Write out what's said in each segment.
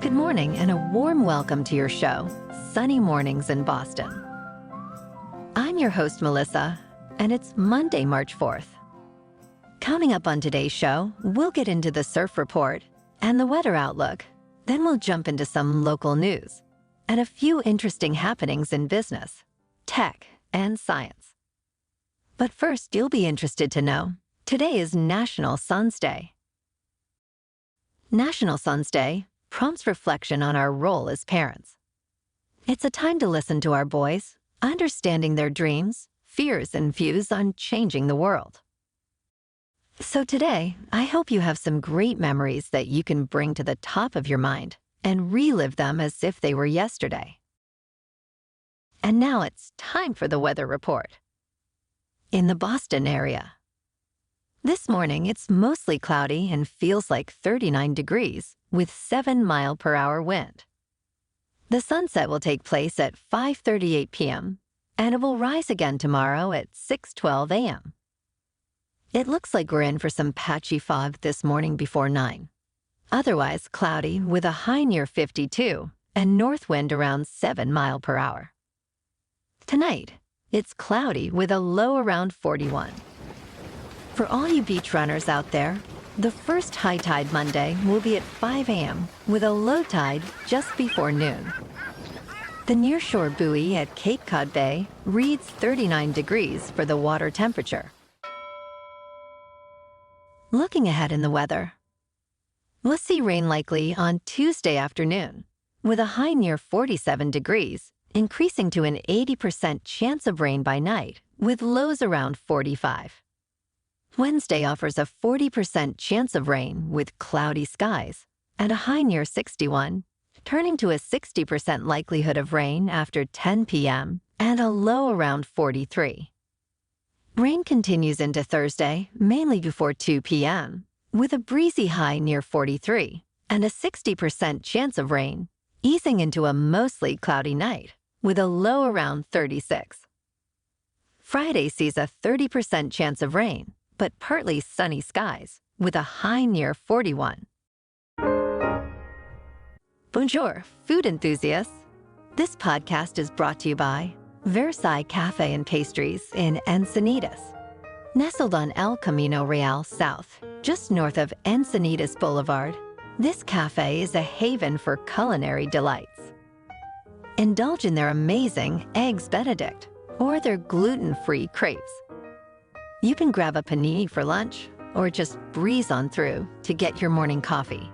Good morning and a warm welcome to your show, Sunny Mornings in Boston. I'm your host, Melissa, and it's Monday, March 4th. Coming up on today's show, we'll get into the surf report and the weather outlook. Then we'll jump into some local news and a few interesting happenings in business, tech, and science. But first, you'll be interested to know, today is National Sons Day. National Sons Day prompts reflection on our role as parents. It's a time to listen to our boys, understanding their dreams, fears, and views on changing the world. So today, I hope you have some great memories that you can bring to the top of your mind and relive them as if they were yesterday. And now it's time for the weather report. In the Boston area. This morning, it's mostly cloudy and feels like 39 degrees with 7-mile-per-hour wind. The sunset will take place at 5:38 p.m., and it will rise again tomorrow at 6:12 a.m. It looks like we're in for some patchy fog this morning before 9. Otherwise cloudy with a high near 52 and north wind around 7 miles per hour. Tonight, it's cloudy with a low around 41. For all you beach runners out there, the first high tide Monday will be at 5 a.m. with a low tide just before noon. The nearshore buoy at Cape Cod Bay reads 39 degrees for the water temperature. Looking ahead in the weather, we'll see rain likely on Tuesday afternoon, with a high near 47 degrees, increasing to an 80% chance of rain by night, with lows around 45. Wednesday offers a 40% chance of rain with cloudy skies and a high near 61, turning to a 60% likelihood of rain after 10 p.m. and a low around 43. Rain continues into Thursday, mainly before 2 p.m., with a breezy high near 43 and a 60% chance of rain, easing into a mostly cloudy night with a low around 36. Friday sees a 30% chance of rain, but partly sunny skies, with a high near 41. Bonjour, food enthusiasts. This podcast is brought to you by Versailles Cafe and Pastries in Encinitas. Nestled on El Camino Real South, just north of Encinitas Boulevard, this cafe is a haven for culinary delights. Indulge in their amazing Eggs Benedict or their gluten-free crepes. You can grab a panini for lunch or just breeze on through to get your morning coffee.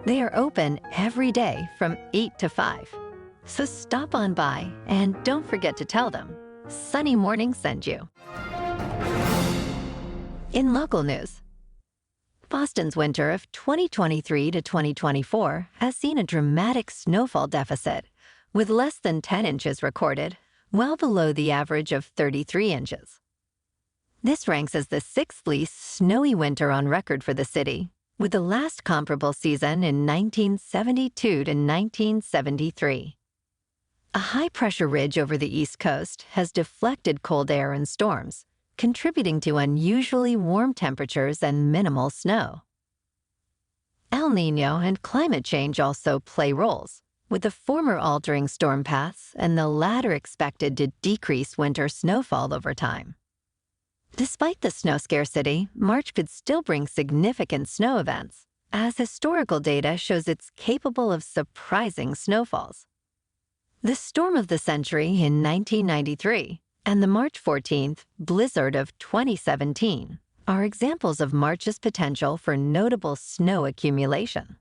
They are open every day from 8 to 5. So stop on by and don't forget to tell them Sunny Morning sent you. In local news, Boston's winter of 2023 to 2024 has seen a dramatic snowfall deficit, with less than 10 inches recorded, well below the average of 33 inches. This ranks as the sixth least snowy winter on record for the city, with the last comparable season in 1972 to 1973. A high-pressure ridge over the East Coast has deflected cold air and storms, contributing to unusually warm temperatures and minimal snow. El Niño and climate change also play roles, with the former altering storm paths and the latter expected to decrease winter snowfall over time. Despite the snow scarcity, March could still bring significant snow events, as historical data shows it's capable of surprising snowfalls. The storm of the century in 1993 and the March 14th blizzard of 2017 are examples of March's potential for notable snow accumulation.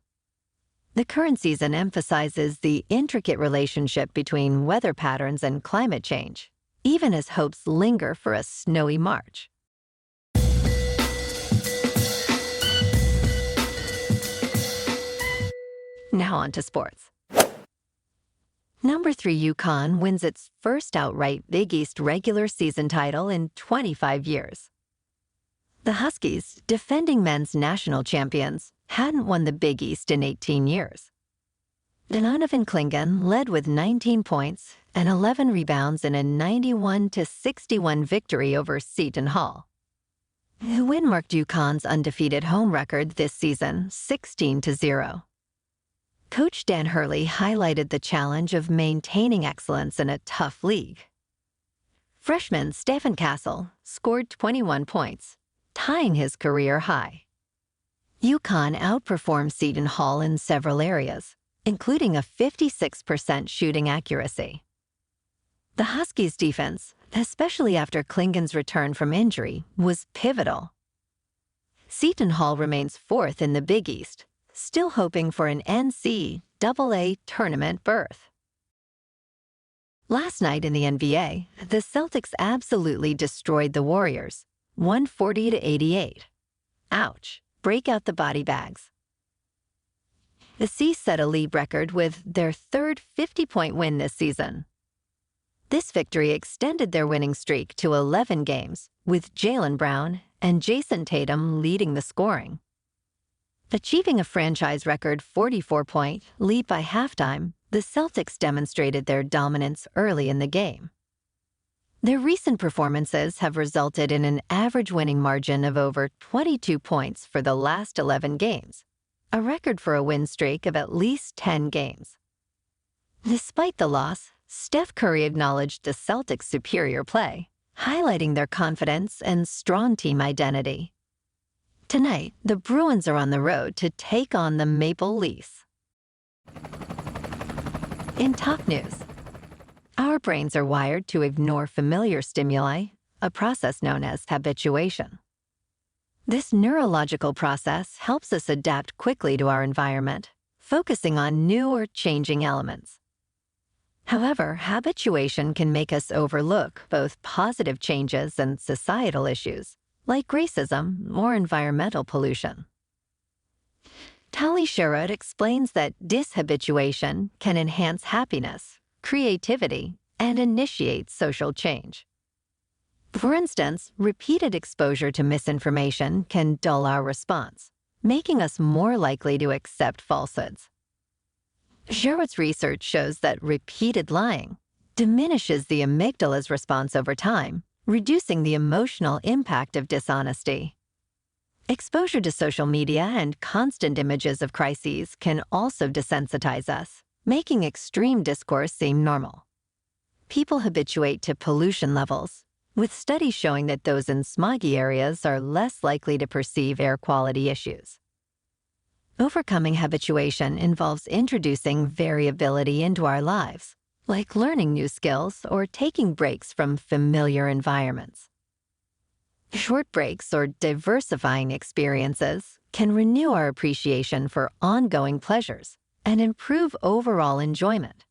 The current season emphasizes the intricate relationship between weather patterns and climate change, even as hopes linger for a snowy March. Now on to sports. Number 3 UConn wins its first outright Big East regular season title in 25 years. The Huskies, defending men's national champions, hadn't won the Big East in 18 years. Donovan Clingan led with 19 points and 11 rebounds in a 91-61 victory over Seton Hall. The win marked UConn's undefeated home record this season 16-0. Coach Dan Hurley highlighted the challenge of maintaining excellence in a tough league. Freshman Stephen Castle scored 21 points, tying his career high. UConn outperformed Seton Hall in several areas, including a 56% shooting accuracy. The Huskies' defense, especially after Klingon's return from injury, was pivotal. Seton Hall remains fourth in the Big East, still hoping for an NCAA tournament berth. Last night in the NBA, the Celtics absolutely destroyed the Warriors, 140-88. Ouch, break out the body bags. The C's set a league record with their third 50-point win this season. This victory extended their winning streak to 11 games, with Jaylen Brown and Jason Tatum leading the scoring. Achieving a franchise record 44-point lead by halftime, the Celtics demonstrated their dominance early in the game. Their recent performances have resulted in an average winning margin of over 22 points for the last 11 games, a record for a win streak of at least 10 games. Despite the loss, Steph Curry acknowledged the Celtics' superior play, highlighting their confidence and strong team identity. Tonight, the Bruins are on the road to take on the Maple Leafs. In top news, our brains are wired to ignore familiar stimuli, a process known as habituation. This neurological process helps us adapt quickly to our environment, focusing on new or changing elements. However, habituation can make us overlook both positive changes and societal issues, like racism or environmental pollution. Tali Sherrod explains that dishabituation can enhance happiness, creativity, and initiate social change. For instance, repeated exposure to misinformation can dull our response, making us more likely to accept falsehoods. Sherrod's research shows that repeated lying diminishes the amygdala's response over time, reducing the emotional impact of dishonesty. Exposure to social media and constant images of crises can also desensitize us, making extreme discourse seem normal. People habituate to pollution levels, with studies showing that those in smoggy areas are less likely to perceive air quality issues. Overcoming habituation involves introducing variability into our lives, like learning new skills or taking breaks from familiar environments. Short breaks or diversifying experiences can renew our appreciation for ongoing pleasures and improve overall enjoyment.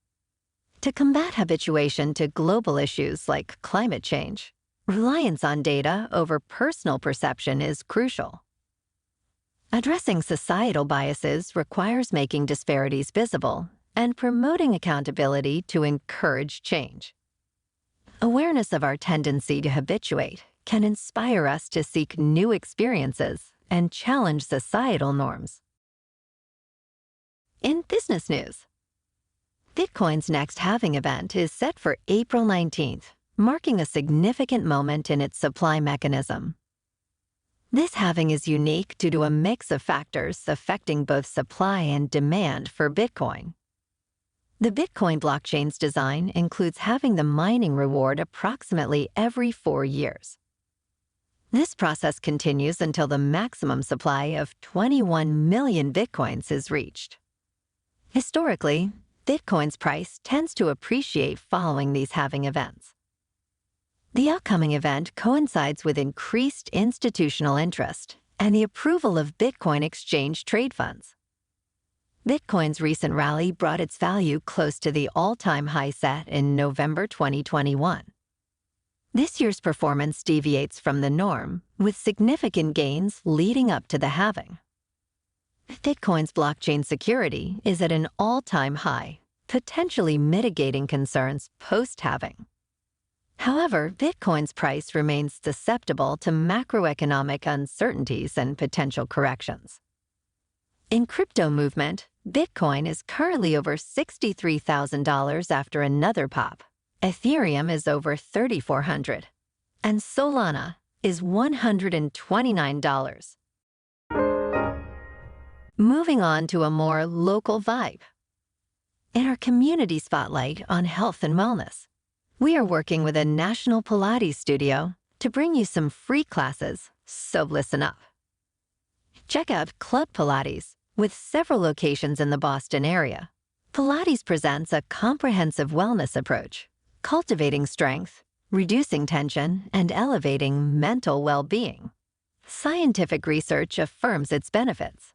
To combat habituation to global issues like climate change, reliance on data over personal perception is crucial. Addressing societal biases requires making disparities visible and promoting accountability to encourage change. Awareness of our tendency to habituate can inspire us to seek new experiences and challenge societal norms. In business news, Bitcoin's next halving event is set for April 19th, marking a significant moment in its supply mechanism. This halving is unique due to a mix of factors affecting both supply and demand for Bitcoin. The Bitcoin blockchain's design includes having the mining reward approximately every 4 years. This process continues until the maximum supply of 21 million Bitcoins is reached. Historically, Bitcoin's price tends to appreciate following these halving events. The upcoming event coincides with increased institutional interest and the approval of Bitcoin exchange trade funds. Bitcoin's recent rally brought its value close to the all-time high set in November 2021. This year's performance deviates from the norm, with significant gains leading up to the halving. Bitcoin's blockchain security is at an all-time high, potentially mitigating concerns post-halving. However, Bitcoin's price remains susceptible to macroeconomic uncertainties and potential corrections. In crypto movement, Bitcoin is currently over $63,000 after another pop. Ethereum is over $3,400, and Solana is $129. Moving on to a more local vibe. In our community spotlight on health and wellness, we are working with a national Pilates studio to bring you some free classes, so listen up. Check out Club Pilates, with several locations in the Boston area. Pilates presents a comprehensive wellness approach, cultivating strength, reducing tension, and elevating mental well-being. Scientific research affirms its benefits.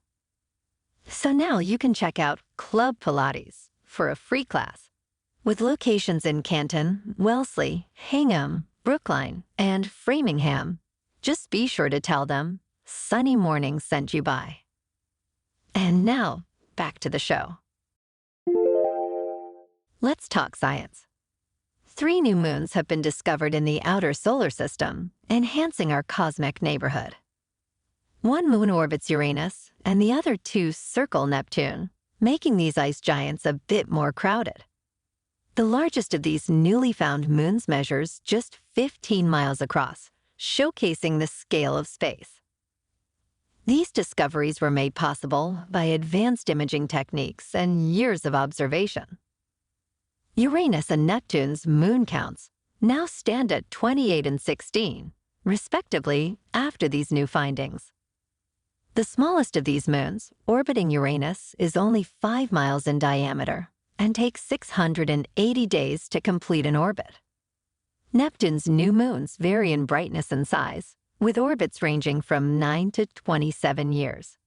So now you can check out Club Pilates for a free class. With locations in Canton, Wellesley, Hingham, Brookline, and Framingham, just be sure to tell them Sunny Morning sent you by. And now, back to the show. Let's talk science. 3 new moons have been discovered in the outer solar system, enhancing our cosmic neighborhood. 1 moon orbits Uranus, and the other 2 circle Neptune, making these ice giants a bit more crowded. The largest of these newly found moons measures just 15 miles across, showcasing the scale of space. These discoveries were made possible by advanced imaging techniques and years of observation. Uranus and Neptune's moon counts now stand at 28 and 16, respectively, after these new findings. The smallest of these moons, orbiting Uranus, is only 5 miles in diameter and takes 680 days to complete an orbit. Neptune's new moons vary in brightness and size, with orbits ranging from 9 to 27 years.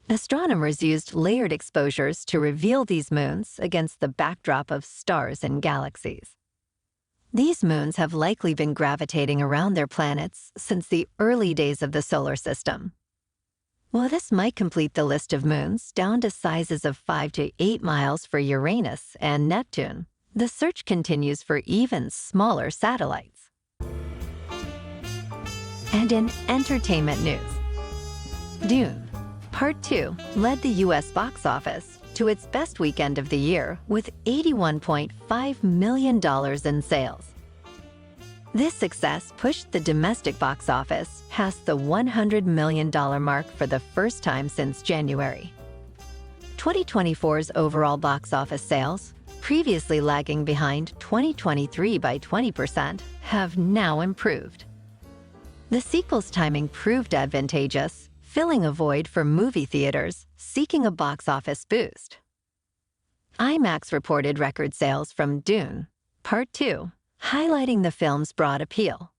Astronomers used layered exposures to reveal these moons against the backdrop of stars and galaxies. These moons have likely been gravitating around their planets since the early days of the solar system. While this might complete the list of moons down to sizes of 5 to 8 miles for Uranus and Neptune, the search continues for even smaller satellites. And in entertainment news, Dune, Part 2 led the U.S. box office to its best weekend of the year with $81.5 million in sales. This success pushed the domestic box office past the $100 million mark for the first time since January. 2024's overall box office sales, previously lagging behind 2023 by 20%, have now improved. The sequel's timing proved advantageous, filling a void for movie theaters seeking a box office boost. IMAX reported record sales from Dune, Part 2, highlighting the film's broad appeal.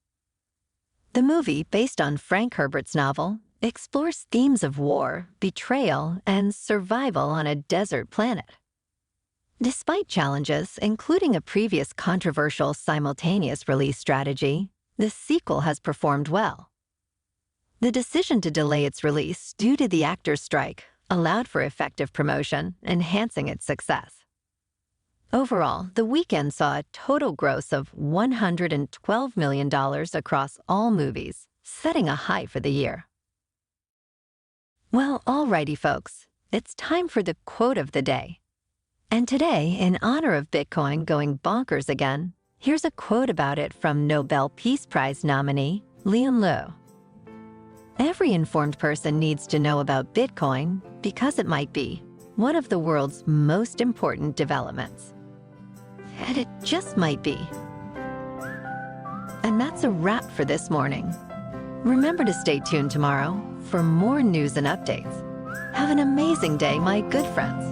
The movie, based on Frank Herbert's novel, explores themes of war, betrayal, and survival on a desert planet. Despite challenges, including a previous controversial simultaneous release strategy, the sequel has performed well. The decision to delay its release due to the actors' strike allowed for effective promotion, enhancing its success. Overall, the weekend saw a total gross of $112 million across all movies, setting a high for the year. Well, alrighty folks, it's time for the quote of the day. And today, in honor of Bitcoin going bonkers again, here's a quote about it from Nobel Peace Prize nominee Leon Liu. Every informed person needs to know about Bitcoin because it might be one of the world's most important developments. And it just might be. And that's a wrap for this morning. Remember to stay tuned tomorrow for more news and updates. Have an amazing day, my good friends.